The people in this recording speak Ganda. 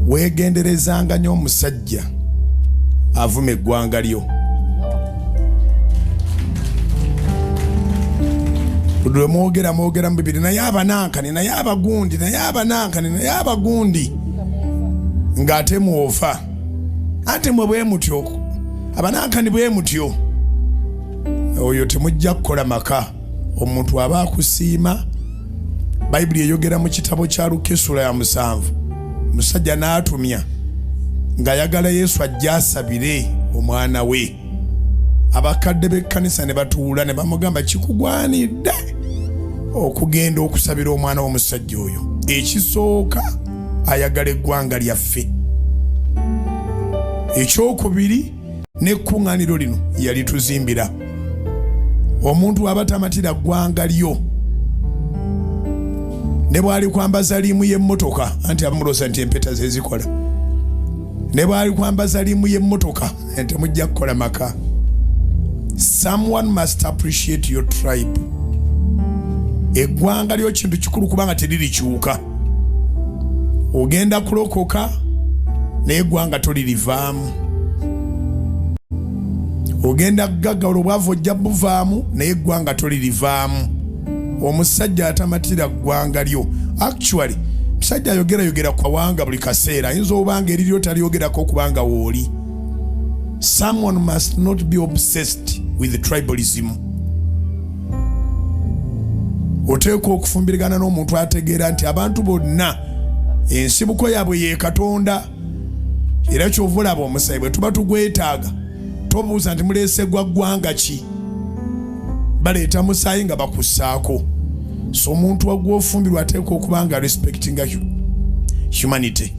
wegenderezanga nnyo omusajja avuma eggwanga lyo. Lwe mwogera mu Bibiri, naye abanankani, naye abagundi, naye abanankani, naye abagundi, ng'ate mwofa. Ate mwe bwe mutyo, abanankani bwe mutyo, oyo temujja kukola maka. Omuntu aba akusiima. Bayibuli eyogera mu kitabo kya Luka essula ya 7, musajja n'atumya ng'ayagala Yesu ajja asabire omwana we. Abakadde b'ekkanisa ne batuula ne bamugamba kikugwanidde okugenda okusabira omwana w'omusajja oyo. Ekisooka ayagala eggwanga lyaffe. Ekyokubiri, n'ekkuŋŋaaniro lino yalituzimbira. Omuntu aba tamatira ggwanga lyo ne bwali kwambaza limu y'emmotoka, anti abamuloza nti empeta ze zikola. Ne bwali kwambaza limu y'emmotoka, ente mujja kukola maka. Someone must appreciate your tribe. Eggwanga lyo kintu kikulu kubanga teririkyuka. Ogenda kulokoka n'eggwanga tolirivaamu. Ogenda kugaggawala obwavu ojja buvaamu naye eggwanga tolirivaamu. Omusajja atamatira ggwanga lyo. Actually, musajja ayogera ku kawanga buli kaseera. Ayinza obanga eriryo talyogerako kubanga wooli. Someone must not be obsessed with tribalism. Oteekwa okufumbirigana n'omuntu ategeera nti abantu bonna ensibuko yaabwe ye Katonda. Era ky'ova olaba omusayi bwe tuba tugwetaaga, tobuuza nti muleese gwa ggwanga ki. Baleeta musaayi nga bakussaako. So omuntu wagwofumbirwa ateekwa okuba nga respectinga humanity.